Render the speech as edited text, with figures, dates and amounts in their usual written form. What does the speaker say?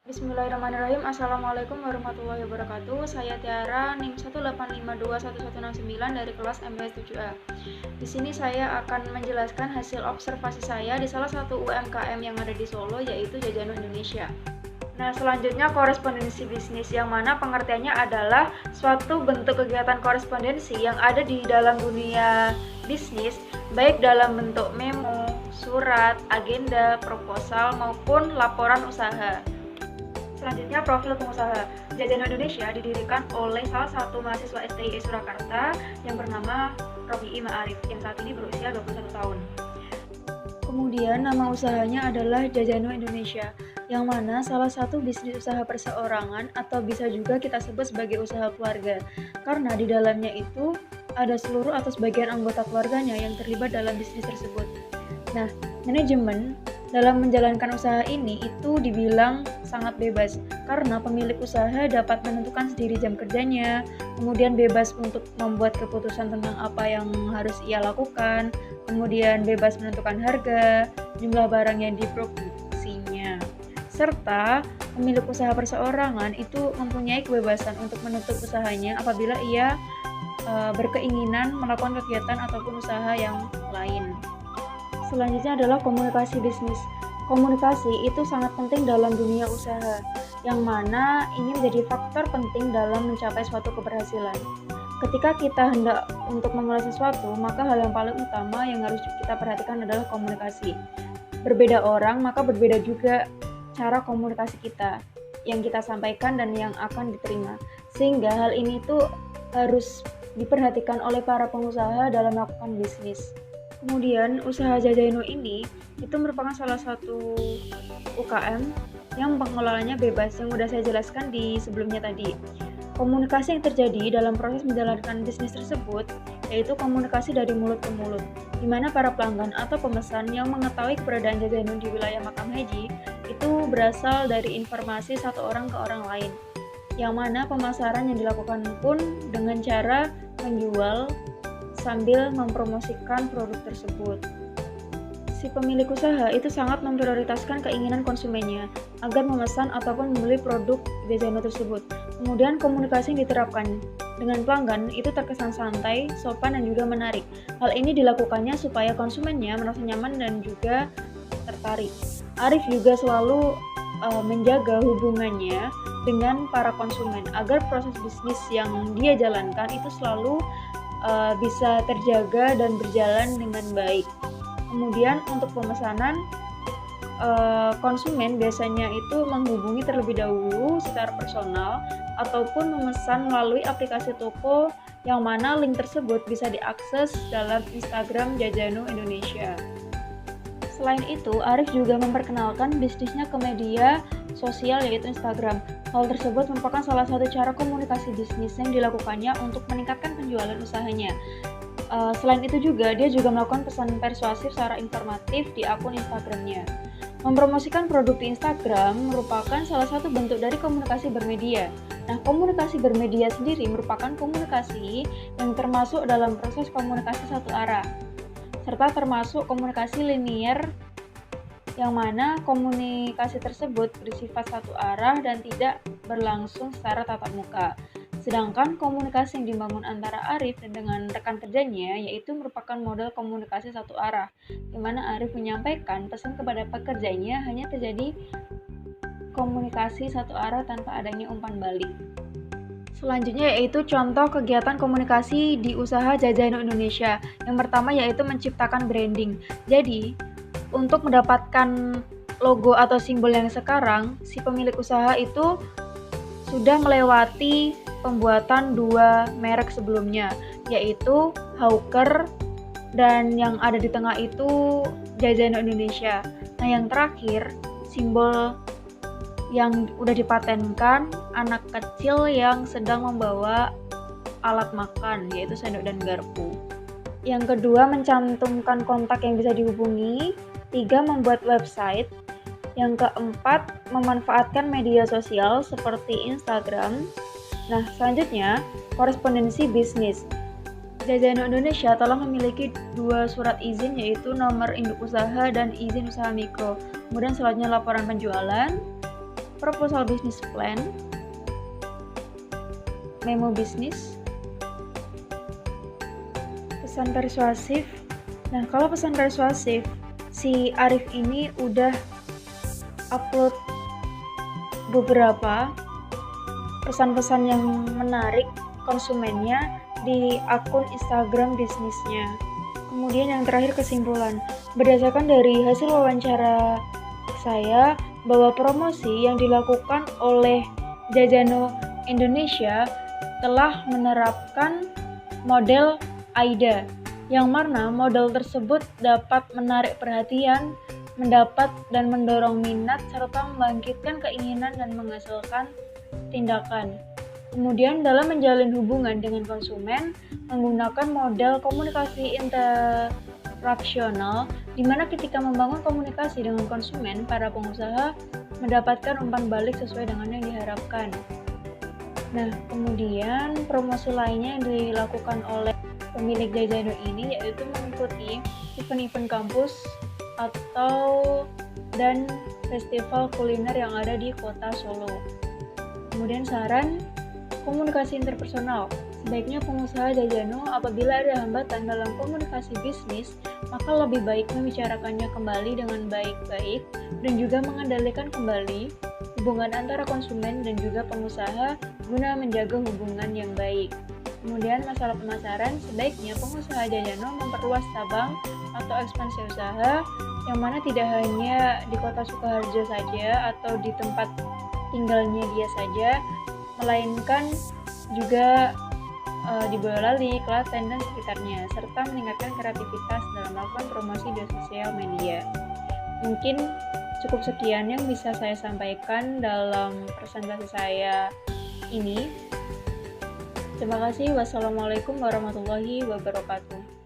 Bismillahirrahmanirrahim. Assalamualaikum warahmatullahi wabarakatuh. Saya Tiara, NIM 185511169 dari kelas MBS 7A. Di sini saya akan menjelaskan hasil observasi saya di salah satu UMKM yang ada di Solo, yaitu Jajano Indonesia. Nah, selanjutnya korespondensi bisnis, yang mana pengertiannya adalah suatu bentuk kegiatan korespondensi yang ada di dalam dunia bisnis, baik dalam bentuk memo, surat, agenda, proposal, maupun laporan usaha. Selanjutnya, profil pengusaha. Jajano Indonesia didirikan oleh salah satu mahasiswa STIE Surakarta yang bernama Robi'i Ma'arif yang saat ini berusia 21 tahun. Kemudian nama usahanya adalah Jajano Indonesia, yang mana salah satu bisnis usaha perseorangan atau bisa juga kita sebut sebagai usaha keluarga, karena di dalamnya itu ada seluruh atau sebagian anggota keluarganya yang terlibat dalam bisnis tersebut. Nah, manajemen dalam menjalankan usaha ini itu dibilang sangat bebas, karena pemilik usaha dapat menentukan sendiri jam kerjanya, kemudian bebas untuk membuat keputusan tentang apa yang harus ia lakukan, kemudian bebas menentukan harga, jumlah barang yang diproduksinya, serta pemilik usaha perseorangan itu mempunyai kebebasan untuk menutup usahanya apabila ia berkeinginan melakukan kegiatan ataupun usaha yang lain. Selanjutnya adalah komunikasi bisnis. Komunikasi itu sangat penting dalam dunia usaha, yang mana ini menjadi faktor penting dalam mencapai suatu keberhasilan. Ketika kita hendak untuk memulai sesuatu, maka hal yang paling utama yang harus kita perhatikan adalah komunikasi. Berbeda orang, maka berbeda juga cara komunikasi kita, yang kita sampaikan dan yang akan diterima. Sehingga hal ini tuh harus diperhatikan oleh para pengusaha dalam melakukan bisnis. Kemudian usaha Jajano ini itu merupakan salah satu UKM yang pengelolanya bebas, yang sudah saya jelaskan di sebelumnya tadi. Komunikasi yang terjadi dalam proses menjalankan bisnis tersebut yaitu komunikasi dari mulut ke mulut, di mana para pelanggan atau pemesan yang mengetahui keberadaan Jajano di wilayah Makam Haji itu berasal dari informasi satu orang ke orang lain, yang mana pemasaran yang dilakukan pun dengan cara menjual sambil mempromosikan produk tersebut. Si pemilik usaha itu sangat memprioritaskan keinginan konsumennya agar memesan ataupun membeli produk Jajano tersebut. Kemudian komunikasi yang diterapkan dengan pelanggan itu terkesan santai, sopan, dan juga menarik. Hal ini dilakukannya supaya konsumennya merasa nyaman dan juga tertarik. Arif juga selalu menjaga hubungannya dengan para konsumen agar proses bisnis yang dia jalankan itu selalu bisa terjaga dan berjalan dengan baik. Kemudian untuk pemesanan, konsumen biasanya itu menghubungi terlebih dahulu secara personal ataupun memesan melalui aplikasi toko, yang mana link tersebut bisa diakses dalam Instagram Jajano Indonesia. Selain itu, Arif juga memperkenalkan bisnisnya ke media sosial yaitu Instagram. Hal tersebut merupakan salah satu cara komunikasi bisnis yang dilakukannya untuk meningkatkan penjualan usahanya. Selain itu juga, dia juga melakukan pesan persuasif secara informatif di akun Instagramnya. Mempromosikan produk di Instagram merupakan salah satu bentuk dari komunikasi bermedia. Nah, komunikasi bermedia sendiri merupakan komunikasi yang termasuk dalam proses komunikasi satu arah, serta termasuk komunikasi linear, yang mana komunikasi tersebut bersifat satu arah dan tidak berlangsung secara tatap muka. Sedangkan komunikasi yang dibangun antara Arif dan dengan rekan kerjanya yaitu merupakan model komunikasi satu arah, di mana Arif menyampaikan pesan kepada pekerjanya hanya terjadi komunikasi satu arah tanpa adanya umpan balik. Selanjutnya yaitu contoh kegiatan komunikasi di usaha Jajano Indonesia. Yang pertama yaitu menciptakan branding. Jadi, untuk mendapatkan logo atau simbol yang sekarang, si pemilik usaha itu sudah melewati pembuatan dua merek sebelumnya, yaitu Hawker dan yang ada di tengah itu Jajano Indonesia. Nah, yang terakhir, simbol yang udah dipatenkan, anak kecil yang sedang membawa alat makan, yaitu sendok dan garpu. Yang kedua, mencantumkan kontak yang bisa dihubungi. 3. Membuat website. Yang keempat, memanfaatkan media sosial seperti Instagram. Nah, selanjutnya, korespondensi bisnis. Jajano Indonesia telah memiliki 2 surat izin, yaitu nomor induk usaha dan izin usaha mikro. Kemudian selanjutnya laporan penjualan. proposal business plan, memo bisnis, pesan persuasif. Nah, kalau pesan persuasif, si Arif ini udah upload beberapa pesan-pesan yang menarik konsumennya di akun Instagram bisnisnya. Kemudian yang terakhir, kesimpulan. Berdasarkan dari hasil wawancara saya, bahwa promosi yang dilakukan oleh Jajano Indonesia telah menerapkan model AIDA, yang mana model tersebut dapat menarik perhatian, mendapat dan mendorong minat, serta membangkitkan keinginan dan menghasilkan tindakan. Kemudian dalam menjalin hubungan dengan konsumen menggunakan model komunikasi interaksional, di mana ketika membangun komunikasi dengan konsumen, para pengusaha mendapatkan umpan balik sesuai dengan yang diharapkan. Nah, kemudian promosi lainnya yang dilakukan oleh pemilik Jajano ini yaitu mengikuti event-event kampus dan festival kuliner yang ada di kota Solo. Kemudian saran komunikasi interpersonal. Sebaiknya pengusaha Jajano apabila ada hambatan dalam komunikasi bisnis, maka lebih baik membicarakannya kembali dengan baik-baik dan juga mengendalikan kembali hubungan antara konsumen dan juga pengusaha guna menjaga hubungan yang baik. Kemudian masalah pemasaran, sebaiknya pengusaha Jajano memperluas cabang atau ekspansi usaha, yang mana tidak hanya di kota Sukoharjo saja atau di tempat tinggalnya dia saja, melainkan juga di Boyolali, Klaten, dan sekitarnya, serta meningkatkan kreativitas dalam melakukan promosi di sosial media. Mungkin cukup sekian yang bisa saya sampaikan dalam presentasi saya ini. Terima kasih. Wassalamualaikum warahmatullahi wabarakatuh.